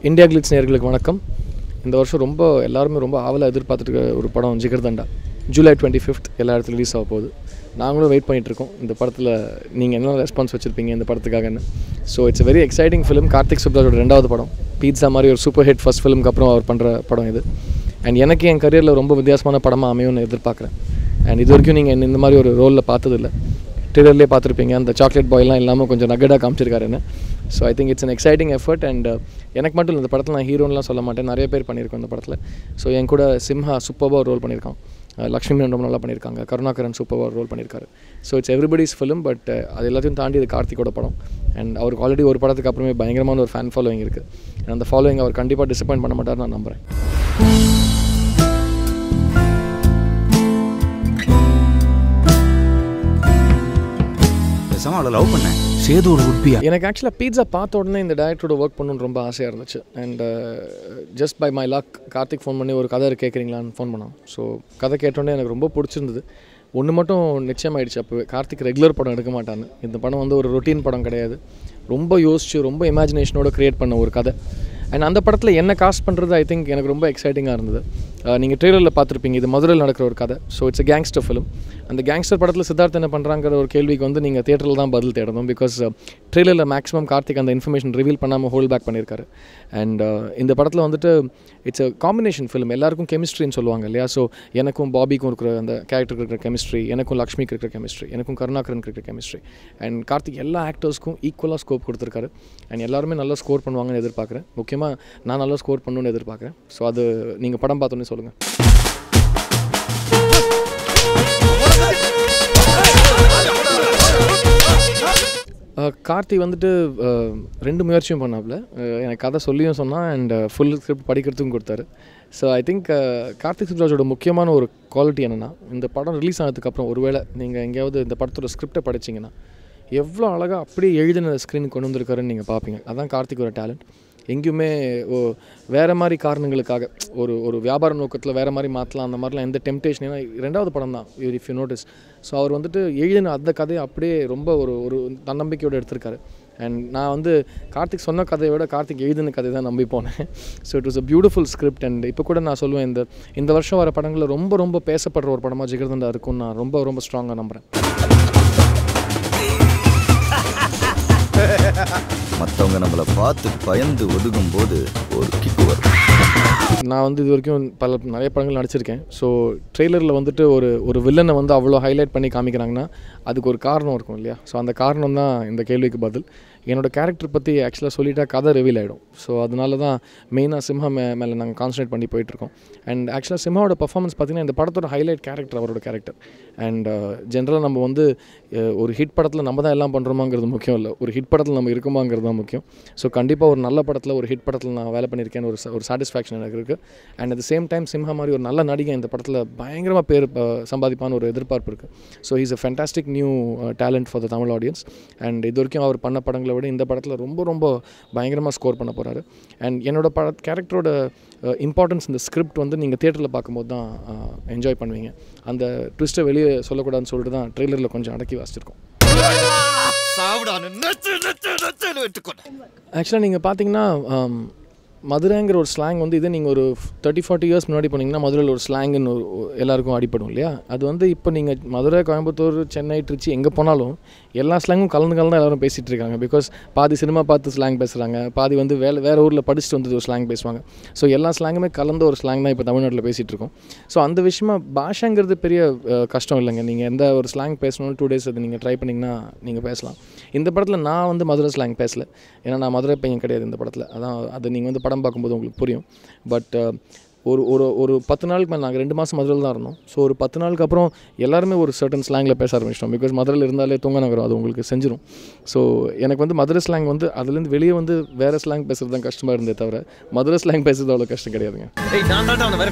India glitz நேயர்களுக்கு வணக்கம். இந்த வருஷம் எல்லாருமே ரொம்ப ஆவலாக எதிர்பார்த்துட்டு ஒரு படம் ஜிகர்தண்டா. ஜூலை 25 எல்லா இடத்துலையும் ரிலீஸ் ஆக போகுது. நாங்களும் வெயிட் பண்ணிகிட்ருக்கோம் இந்த படத்தில் நீங்கள் என்ன ரெஸ்பான்ஸ் வச்சுருப்பீங்க இந்த படத்துக்காகன்னு. So it's very exciting film. Karthik சுப்ராஜோட 2வது படம். பீட்சா மாதிரி ஒரு சூப்பர் ஹிட் ஃபர்ஸ்ட் ஃபிலிமுக்கு அப்புறம் அவர் பண்ணுற படம் இது. அண்ட் எனக்கு என் கரியரில் ரொம்ப வித்தியாசமான படமாக அமையும்னு எதிர்பார்க்குறேன். அண்ட் இது வரைக்கும் நீங்கள் இந்த மாதிரி ஒரு ரோலில் பார்த்ததில்லை. ட்ரெய்லர்லேயே பார்த்துருப்பீங்க, அந்த சாக்லேட் பாய்லாம் இல்லாமல் கொஞ்சம் நகடாக காமிச்சிருக்காரு என்ன. So I think it's an exciting effort. And எனக்கு மட்டும் இந்த படத்தில் நான் ஹீரோன்லாம் சொல்ல மாட்டேன், நிறைய பேர் பண்ணியிருக்கோம் இந்த படத்தில். ஸோ என் கூட சிம்ஹா சூப்பராக ஒரு ரோல் பண்ணியிருக்கான், லக்ஷ்மி மேனன் ரொம்ப நல்லா பண்ணியிருக்காங்க, கருணாகரன் சூப்பராக ஒரு ரோல் பண்ணியிருக்காரு. So it's everybody's film. But அது எல்லாத்தையும் தாண்டி இது கார்த்திகோட படம். அண்ட் அவருக்கு ஆல்ரெடி ஒரு படத்துக்கு அப்புறமே பயங்கரமான ஒரு ஃபேன் ஃபாலோவிங் இருக்குது. அண்ட் அந்த ஃபாலோவிங் அவர் கண்டிப்பாக டிசப்பாயின்ட் பண்ண மாட்டார் நான் நம்புகிறேன். லவ் பண்ணேன் சேது ஒரு உட்பியா. எனக்கு ஆக்சுவலாக பீட்சா பார்த்த உடனே இந்த டேரக்டரோட ஒர்க் பண்ணணுன்னு ரொம்ப ஆசையாக இருந்துச்சு. And just by my luck Karthik phone பண்ணி ஒரு கதை கேட்குறீங்களான்னு ஃபோன் பண்ணான். ஸோ கதை கேட்டோடனே எனக்கு ரொம்ப பிடிச்சிருந்தது. ஒன்று மட்டும் நிச்சயமாயிடுச்சு, அப்போவே கார்த்திக் ரெகுலர் படம் எடுக்க மாட்டான்னு. இந்த படம் வந்து ஒரு ரொட்டீன் படம் கிடையாது, ரொம்ப யோசிச்சு ரொம்ப இமேஜினேஷனோட க்ரியேட் பண்ண ஒரு கதை. அண்ட் அந்த படத்தில் என்ன காஸ்ட் பண்ணுறது ஐ திங்க் எனக்கு ரொம்ப எக்ஸைட்டிங்காக இருந்தது. நீங்கள் ட்ரெய்லரில் பார்த்துருப்பீங்க, இது மதுரையில் நடக்கிற ஒரு கதை. So it's a gangster film. அந்த கேங்ஸ்டர் படத்தில் சித்தார்த் என்ன பண்ணுறாங்கிற ஒரு கேள்விக்கு வந்து நீங்கள் தியேட்டரில் தான் பதில் தேடணும். பிகாஸ் ட்ரெய்லரில் மேக்ஸிமம் கார்த்திக் அந்த இன்ஃபர்மேஷன் ரிவீல் பண்ணாமல் ஹோல்ட் பேக் பண்ணியிருக்காரு. அண்ட் இந்த படத்தில் வந்துட்டு இட்ஸ் அ காம்பினேஷன் ஃபிலிம். எல்லாருக்கும் கெமிஸ்ட்ரின்னு சொல்லுவாங்க இல்லையா. ஸோ எனக்கும் பாபிக்கும் இருக்கிற அந்த கேரக்டருக்கு இருக்கிற கெமிஸ்ட்ரி, எனக்கும் லக்ஷ்மிக்கு இருக்கிற கெமிஸ்ட்ரி, எனக்கும் கருணாகரனுக்கு இருக்கிற கெமிஸ்ட்ரி. அண்ட் கார்த்திக் எல்லா ஆக்டர்ஸ்க்கும் ஈக்குவலாக ஸ்கோப் கொடுத்துருக்காரு. அண்ட் எல்லாருமே நல்லா ஸ்கோர் பண்ணுவாங்கன்னு எதிர்பார்க்குறேன். முக்கியமாக நான் நல்லா ஸ்கோர் பண்ணணுன்னு எதிர்பார்க்குறேன். ஸோ அது நீங்கள் படம் பார்த்தோன்னே சொல்லுங்கள். கார்த்தி வந்துட்டு 2 முயற்சியும் பண்ணாப்புல. எனக்கு கதை சொல்லியும் சொன்னான் அண்ட் ஃபுல் ஸ்கிரிப்ட் படிக்கிறதுக்கும் கொடுத்தாரு. ஸோ ஐ திங்க் கார்த்திக் சுப்ராஜோட முக்கியமான ஒரு குவாலிட்டி என்னென்னா, இந்த படம் ரிலீஸ் ஆனதுக்கப்புறம் ஒருவேளை நீங்கள் எங்கேயாவது இந்த படத்தோட ஸ்கிரிப்டை படிச்சிங்கன்னா எவ்வளோ அழகாக அப்படியே எழுதின ஸ்க்ரீனுக்கு கொண்டு வந்திருக்காருன்னு நீங்கள் பார்ப்பீங்க. அதுதான் கார்த்திக் ஒரு டேலண்ட். எங்கேயுமே வேறு மாதிரி காரணங்களுக்காக ஒரு வியாபார நோக்கத்தில் வேறு மாதிரி மாற்றலாம் அந்த மாதிரிலாம் எந்த டெம்டேஷன். ஏன்னா 2வது படம் தான் இஃப் யூ நோட்டிஸ். ஸோ அவர் வந்துட்டு எழுதின அந்த கதையை அப்படியே ரொம்ப ஒரு தன்னம்பிக்கையோடு எடுத்திருக்காரு. அண்ட் நான் வந்து கார்த்திக் சொன்ன கதையை விட கார்த்திக் எழுதின கதை தான் நம்பி போனேன். So it was a beautiful script. And இப்போ கூட நான் சொல்லுவேன், இந்த வருஷம் வர படங்களில் ரொம்ப பேசப்படுற ஒரு படமாக ஜிகர்தண்டா இருக்கும்னு நான் ரொம்ப ஸ்ட்ராங்காக நம்புகிறேன். மற்றவங்க நம்மளை பார்த்து பயந்து ஒதுங்கும் போது ஒரு கிக்கு வரும். நான் வந்து இது வரைக்கும் நிறைய படங்கள் நடிச்சிருக்கேன். ஸோ ட்ரெய்லரில் வந்துட்டு ஒரு வில்லனை வந்து அவ்வளோ ஹைலைட் பண்ணி காமிக்கிறாங்கன்னா அதுக்கு ஒரு காரணம் இருக்கும் இல்லையா. ஸோ அந்த காரணம் தான் இந்த கேள்விக்கு பதில். என்னோடய கேரக்டர் பற்றி ஆக்சுவலாக சொல்லிட்டா கதை ரிவீல் ஆகிடும். ஸோ அதனால தான் மெயினாக சிம்ஹா மேலே நாங்கள் கான்சன்ட்ரேட் பண்ணி போயிட்டுருக்கோம். அண்ட் ஆக்சுவலாக சிம்ஹாவோட பர்ஃபார்மன்ஸ் பார்த்திங்கன்னா இந்த படத்தோட ஹைலைட் கேரக்டர், அவரோட கேரக்டர். அண்ட் ஜென்ரலாக நம்ம வந்து ஒரு ஹிட் படத்தில் நம்ம தான் எல்லாம் பண்ணுறோமாங்கிறது முக்கியம் இல்லை, ஒரு ஹிட் படத்தில் நம்ம இருக்குமாங்கிறது தான் முக்கியம். ஸோ கண்டிப்பாக ஒரு நல்ல படத்தில் ஒரு ஹிட் படத்தில் நான் வேலை பண்ணியிருக்கேன்னு ஒரு சாட்டிஸ்ஃபேக்ஷன் எனக்கு இருக்குது. And at the same time Simha மாதிரி ஒரு நல்ல நடிகை இந்த படத்தில் பயங்கரமாக பேர் சம்பாதிப்பான ஒரு எதிர்பார்ப்பு இருக்குது. So he's a fantastic new talent for the Tamil audience. And இது வரைக்கும் அவர் பண்ண படங்களை விட இந்த படத்தில் ரொம்ப பயங்கரமாக ஸ்கோர் பண்ண போகிறாரு. அண்ட் என்னோட கேரக்டரோட இம்பார்ட்டன்ஸ் இந்த ஸ்கிரிப்ட் வந்து நீங்கள் தியேட்டரில் பார்க்கும்போது தான் என்ஜாய் பண்ணுவீங்க. அந்த ட்விஸ்ட்டை வெளியே சொல்லக்கூடாதுன்னு சொல்லிட்டு தான் ட்ரெய்லரில் கொஞ்சம் அடக்கி வாசிச்சிருக்கோம். ஆக்சுவலாக நீங்கள் பார்த்தீங்கன்னா மதுரைங்கிற ஒரு ஸ்லாங் வந்து இதே நீங்கள் ஒரு 30-40 இயர்ஸ் முன்னாடி போனீங்கன்னா மதுரையில் ஒரு ஸ்லாங்குன்னு எல்லாருக்கும் அடிப்படும் இல்லையா. அது வந்து இப்போ நீங்கள் மதுரை, கோயம்புத்தூர், சென்னை, திருச்சி எங்கே போனாலும் எல்லா ஸ்லாங்கும் கலந்து எல்லோரும் பேசிகிட்டு இருக்காங்க. பிகாஸ் பாதி சினிமா பார்த்து ஸ்லாங் பேசுகிறாங்க, பாதி வந்து வேறு ஊரில் படிச்சுட்டு வந்து ஒரு ஸ்லாங் பேசுவாங்க. ஸோ எல்லா ஸ்லாங்குமே கலந்த ஒரு ஸ்லாங் தான் இப்போ தமிழ்நாட்டில் பேசிகிட்டு இருக்கோம். ஸோ அந்த விஷயமா பாஷங்கிறது பெரிய கஷ்டம் இல்லைங்க. நீங்கள் எந்த ஒரு ஸ்லாங் பேசணும்னு 2 days அது நீங்கள் ட்ரை பண்ணிங்கன்னா நீங்கள் பேசலாம். இந்த படத்தில் நான் வந்து மதுரை ஸ்லாங் பேசலை, ஏன்னா நான் மதுரை பையன் கிடையாது இந்த படத்தில். அதான் அது நீங்கள் வந்து படம் பார்க்கும்போது உங்களுக்கு புரியும். பட் ஒரு 10 நாளுக்கு மேலே நாங்கள் 2 மாதம் மதுரையில் தான் இருந்தோம். ஸோ ஒரு 10 நாளுக்கு அப்புறம் எல்லாருமே ஒரு சர்டன் ஸ்லாங்கில் பேச ஆரம்பிச்சிட்டோம். பிகாஸ் மதுரையில் இருந்தாலே தூங்க நகரம் அது உங்களுக்கு செஞ்சிடும். ஸோ எனக்கு வந்து மதுரை ஸ்லாங் வந்து அதுலேருந்து வெளியே வந்து வேறு ஸ்லாங் பேசுகிறது தான் கஷ்டமாக இருந்தே தவிர மதுரை ஸ்லாங் பேசுறது அவ்வளோ கஷ்டம் கிடையாதுங்க.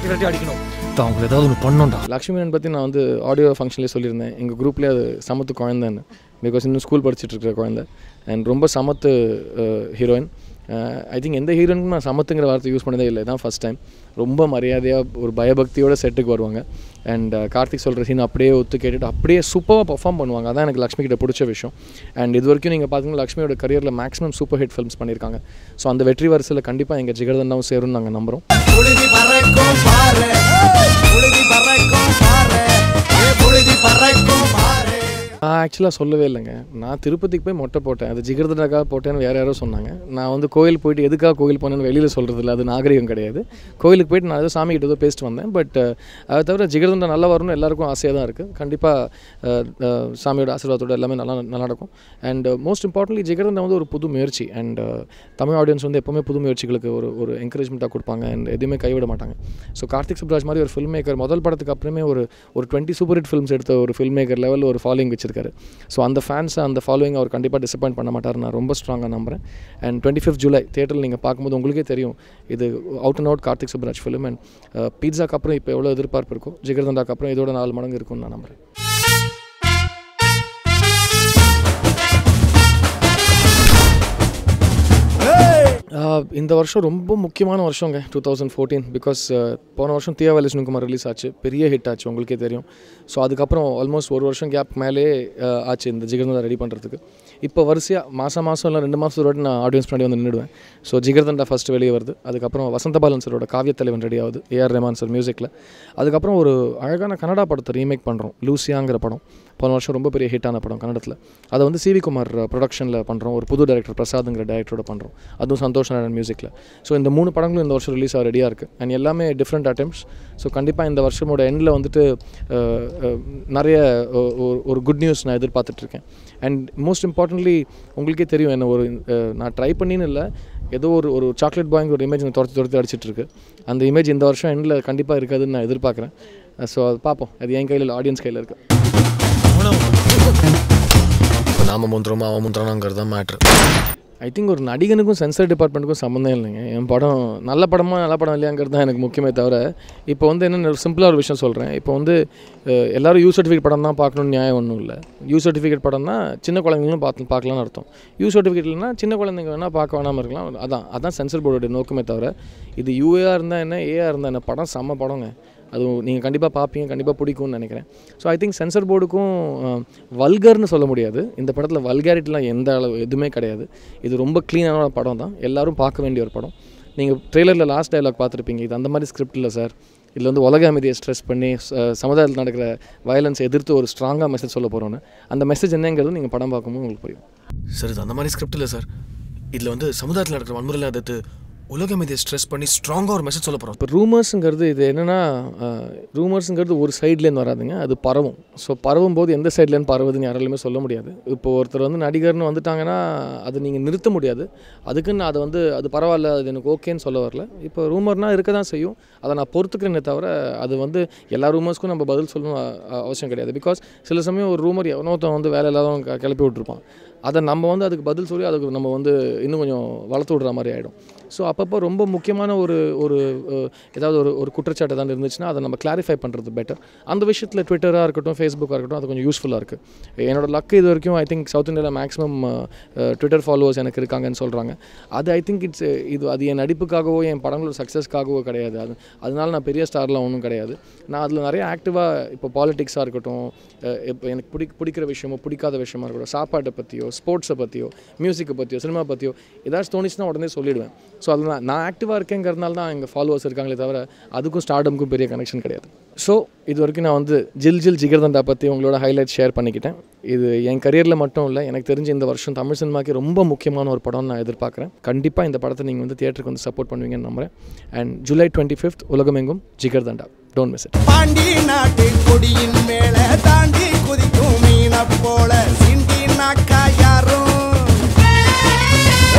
அவங்க ஏதாவது ஒன்று பண்ணோண்டா. லக்ஷ்மி மேனன் பற்றி நான் வந்து ஆடியோ ஃபங்க்ஷன்லேயே சொல்லியிருந்தேன், எங்கள் குரூப்லேயே அது சமத்து குழந்தைன்னு. பிகாஸ் இன்னும் ஸ்கூல் படிச்சுட்டு இருக்கிற குழந்தை. அண்ட் ரொம்ப சமத்து ஹீரோயின். ஐ திங்க் எந்த ஹீரோனுக்கும் நான் சமத்துங்கிற வார்த்தை யூஸ் பண்ணதே இல்லை, தான் ஃபஸ்ட் டைம். ரொம்ப மரியாதையாக ஒரு பயபக்தியோட செட்டுக்கு வருவாங்க. அண்ட் கார்த்திக் சொல்கிற சீன் அப்படியே ஒத்து கேட்டுட்டு அப்படியே சூப்பராக பர்ஃபார்ம் பண்ணுவாங்க. அதான் எனக்கு லக்ஷ்மி கிட்ட பிடிச்ச விஷயம். அண்ட் இது வரைக்கும் நீங்கள் பார்த்தீங்கன்னா லக்ஷ்மியோட கரியரில் மேக்ஸிமம் சூப்பர் ஹிட் ஃபிலிம்ஸ் பண்ணியிருக்காங்க. ஸோ அந்த வெற்றி வரிசையில் கண்டிப்பாக எங்கள் ஜிகர்தண்டாவும் சேரும்னு நாங்கள் நம்புகிறோம். நான் ஆக்சுவலாக சொல்லவே இல்லைங்க. நான் திருப்பதிக்கு போய் மொட்டை போட்டேன். அது ஜிகர்தண்டாக்காக போட்டேன்னு வேறு யாரோ சொன்னாங்க. நான் வந்து கோயில் போயிட்டு எதுக்காக கோயில் போனேன்னு வெளியில் சொல்கிறது இல்லை, அது நாகரிகம் கிடையாது. கோயிலுக்கு போயிட்டு நான் ஏதோ சாமி கிட்ட ஏதோ பேசிட்டு வந்தேன். பட் அதை தவிர ஜிகர்தண்டா நல்லா வரணும்னு எல்லாருக்கும் ஆசையாக தான் இருக்குது. கண்டிப்பாக சாமியோட ஆசீர்வாதத்தோடு எல்லாமே நல்லா நடக்கும். அண்ட் மோஸ்ட் இம்பார்ட்டன்ட்லி ஜிகர்தண்டா வந்து ஒரு புது முயற்சி. அண்ட் தமிழ் ஆடியன்ஸ் வந்து எப்போவுமே புது முயற்சிகளுக்கு ஒரு என்கரேஜ்மெண்ட்டாக கொடுப்பாங்க. அண்ட் எதுவுமே கைவிட மாட்டாங்க. ஸோ கார்த்திக் சுப்ராஜ் மாதிரி ஒரு ஃபில்ம் மேக்கர் முதல் படத்துக்கு அப்புறமே ஒரு 20 சூப்பர் ஹிட் ஃபிலிம்ஸ் எடுத்த ஒரு ஃபில்ம் மேக்கர் லெவலில் ஒரு ஃபாலோயிங் வச்சிருக்காரு. ஸோ அந்த ஃபேன்ஸை அந்த ஃபாலோயிங் அவர் கண்டிப்பாக டிசப்பாயிண்ட் பண்ண மாட்டார், நான் ரொம்ப ஸ்ட்ராங்காக நம்புகிறேன். அண்ட் 25 ஜூலை தியேட்டரில் நீங்கள் பார்க்கும்போது உங்களுக்கே தெரியும் இது out and out Karthik Subbaraj film. And பீட்சாக்கு அப்புறம் இப்போ எவ்வளோ எதிர்பார்ப்பு இருக்கும், ஜிகர்தண்டாக்கு அப்புறம் இதோட 4 மடங்கு இருக்கும்னு நான் நம்புகிறேன். இந்த வருஷம் ரொம்ப முக்கியமான வருஷங்க 2014. பிகாஸ் போன வருஷம் தியாவாலி சுனிகுமார் ரிலீஸ் ஆச்சு, பெரிய ஹிட் ஆச்சு, உங்களுக்கே தெரியும். ஸோ அதுக்கப்புறம் ஆல்மோஸ்ட் ஒரு வருஷம் கேப் மேலே ஆச்சு இந்த ஜிகர்தண்டா ரெடி பண்ணுறதுக்கு. இப்போ வரிசையாக மாதம் இல்லை 2 மாதம் ஒரு நான் ஆடியன்ஸ் முன்னாடி வந்து நின்றுடுவேன். ஸோ ஜிகர்தண்டா ஃபஸ்ட்டு வெளியே வருது. அதுக்கப்புறம் வசந்தபாலன் சரோட காவியத்தலைவன் ரெடி ஆகுது, ஏஆர் ரஹ்மான் சார் மியூசிக்கில். அதுக்கப்புறம் ஒரு அழகான கன்னடா படத்தை ரீமேக் பண்ணுறோம், லூசியாங்கிற படம். போன வருஷம் ரொம்ப பெரிய ஹிட்டான படம் கன்னடத்தில். அதை வந்து சிவி குமார் ப்ரொடக்ஷனில் பண்ணுறோம், ஒரு புது டைரக்டர் பிரசாத்ங்கிற டைரக்டரோட பண்ணுறோம், அதுவும் சந்தோஷ் நாராயணன் மியூசிக்கில். ஸோ இந்த 3 படங்களும் இந்த வருஷம் ரிலீஸ் ஆக ரெடியாக இருக்குது. அண்ட் எல்லாமே டிஃப்ரெண்ட் அட்டெம்ப்ட்ஸ். ஸோ கண்டிப்பாக இந்த வருஷமோட எண்டில் வந்துட்டு நிறைய ஒரு குட் நியூஸ் நான் எதிர்பார்த்துட்ருக்கேன். அண்ட் மோஸ்ட் இம்பார்ட்டன்ட்லி உங்களுக்கே தெரியும் என்ன ஒரு நான் ட்ரை பண்ணின்னு இல்லை, ஏதோ ஒரு சாக்லேட் பாய்ங்க ஒரு இமேஜ் துரத்தி அடிச்சிட்ருக்கு. அந்த இமேஜ் இந்த வருஷம் எண்டில் கண்டிப்பாக இருக்காதுன்னு நான் எதிர்பார்க்குறேன். ஸோ அது பார்ப்போம், அது என் கையில் இல்லை, ஆடியன்ஸ் கையில் இருக்குது. இப்போ நாம முந்திரமா அவன் முந்திரானாங்கிறது தான் மேட்ரு. ஐ திங்க் ஒரு நடிகனுக்கும் சென்சார் டிபார்ட்மெண்ட்டுக்கும் சம்மந்தம் இல்லைங்க. என் படம் நல்ல படம் இல்லையாங்கிறது தான் எனக்கு முக்கியமே தவிர, இப்போ வந்து என்ன சிம்பிளாக ஒரு விஷயம் சொல்கிறேன். இப்போ வந்து எல்லோரும் யூ சர்டிஃபிகேட் படம் தான் பார்க்கணுன்னு நியாயம் ஒன்றும் இல்லை. யூ சர்டிஃபிகேட் படம்னா சின்ன குழந்தைங்களும் பார்க்கலான்னு அர்த்தம். யூ சர்டிஃபிகேட் இல்லைனா சின்ன குழந்தைங்க வேணால் பார்க்க வேணாமல் இருக்கலாம். அதான் சென்சார் போர்டோடைய நோக்கமே தவிர, இது யூஏஆர் இருந்தால் என்ன ஏஆர் இருந்தால் என்ன, படம் செம்ம படங்க. அது நீங்கள் கண்டிப்பாக பார்ப்பீங்க, கண்டிப்பாக பிடிக்கும்னு நினைக்கிறேன். ஸோ ஐ திங்க் சென்சார் போர்டுக்கும் வல்கர்னு சொல்ல முடியாது. இந்த படத்தில் வல்காரிட்டிலாம் எந்த அளவு எதுவுமே கிடையாது. இது ரொம்ப க்ளீனான படம் தான், எல்லோரும் பார்க்க வேண்டிய ஒரு படம். நீங்கள் ட்ரெய்லரில் லாஸ்ட் டயலாக் பார்த்துருப்பீங்க, இது அந்த மாதிரி ஸ்கிரிப்ட் இல்லை சார். இதில் வந்து உலக அமைதியை ஸ்ட்ரெஸ் பண்ணி சமுதாயத்தில் நடக்கிற வயலன்ஸை எதிர்த்து ஒரு ஸ்ட்ராங்காக மெசேஜ் சொல்ல போகிறோன்னு. அந்த மெசேஜ் என்னங்கிறது நீங்கள் படம் பார்க்கும்போது உங்களுக்கு புரியும். சார் இது அந்த மாதிரி ஸ்கிரிப்ட் இல்லை சார். இதில் வந்து சமுதாயத்தில் நடக்கிற வன்முறையில் எதிர்த்து உலகம் இதை ஸ்ட்ரெஸ் பண்ணி ஸ்ட்ராங்காக ஒரு மெசேஜ் சொல்ல போகிறோம். இப்போ ரூமர்ஸுங்கிறது இது என்னென்னா, ரூமர்ஸுங்கிறது ஒரு சைட்லேருந்து வராதுங்க, அது பரவும். ஸோ பரவும் போது எந்த சைட்லேருந்து பரவுதுன்னு யாராலுமே சொல்ல முடியாது. இப்போ ஒருத்தர் வந்து நடிகர்னு வந்துட்டாங்கன்னா அது நீங்கள் நிறுத்த முடியாது. அதுக்குன்னு அதை வந்து அது பரவாயில்ல, அது எனக்கு ஓகேன்னு சொல்ல வரல. இப்போ ரூமர்னால் இருக்க தான் செய்யும், அதை நான் பொறுத்துக்கிறேனே தவிர அது வந்து எல்லா ரூமர்ஸ்க்கும் நம்ம பதில் சொல்லணும் அவசியம் கிடையாது. பிகாஸ் சில சமயம் ஒரு ரூமர் எவனோத்தன் வந்து வேலை இல்லாதவங்க கிளப்பி விட்டுருப்பான். அதை நம்ம வந்து அதுக்கு பதில் சொல்லி அதுக்கு நம்ம வந்து இன்னும் கொஞ்சம் வளர்த்து விடுற மாதிரி ஆகிடும். ஸோ அப்பப்போ ரொம்ப முக்கியமான ஒரு ஏதாவது ஒரு குற்றச்சாட்டு தான் இருந்துச்சுன்னா அதை நம்ம கிளாரிஃபை பண்ணுறது பெட்டர். அந்த விஷயத்தில் ட்விட்டராக இருக்கட்டும், ஃபேஸ்புக்காக இருக்கட்டும், அது கொஞ்சம் யூஸ்ஃபுல்லாக இருக்குது. என்னோட லக் இது வரைக்கும் ஐ திங்க் சவுத் இந்தியாவில் மேக்ஸிமம் ட்விட்டர் ஃபாலோவர்ஸ் எனக்கு இருக்காங்கன்னு சொல்கிறாங்க. அது ஐ திங்க் அது என் நடிப்புக்காகவோ என் படங்களோட சக்ஸஸ்க்காகவோ கிடையாது. அதனால நான் பெரிய ஸ்டார்லாம் ஒன்றும் கிடையாது. நான் அதில் நிறைய ஆக்டிவாக இப்போ பாலிடிக்ஸாக இருக்கட்டும், இப்போ எனக்கு பிடிக்கிற விஷயமோ பிடிக்காத விஷயமா இருக்கட்டும், சாப்பாட்டை பற்றியோ ஸ்போர்ட்ஸை பற்றியோ மியூசிக்கை பற்றியோ சினிமா பற்றியோ ஏதாச்சும் தோணிச்சுன்னா உடனே சொல்லிவிடுவேன். ஸோ அதில் நான் ஆக்டிவாக இருக்கேங்கிறதுனால தான் எங்கள் ஃபாலோவர்ஸ் இருக்காங்களே தவிர அதுக்கும் ஸ்டார்டமுக்கும் பெரிய கனெக்ஷன் கிடையாது. ஸோ இது வரைக்கும் நான் வந்து ஜில் ஜிகர்தண்டா பற்றி உங்களோட ஹைலைட் ஷேர் பண்ணிக்கிட்டேன். இது என் கரியரில் மட்டும் இல்லை, எனக்கு தெரிஞ்ச இந்த வருஷம் தமிழ் சினிமாவுக்கு ரொம்ப முக்கியமான ஒரு படம்னு நான் எதிர்பார்க்குறேன். கண்டிப்பாக இந்த படத்தை நீங்கள் வந்து தியேட்டருக்கு வந்து சப்போர்ட் பண்ணுவீங்கன்னு நம்புகிறேன். அண்ட் ஜூலை 25 உலகமெங்கும் Jigarthanda, don't miss it. Pandi நாட்டு கொடியின் மேலே தாண்டி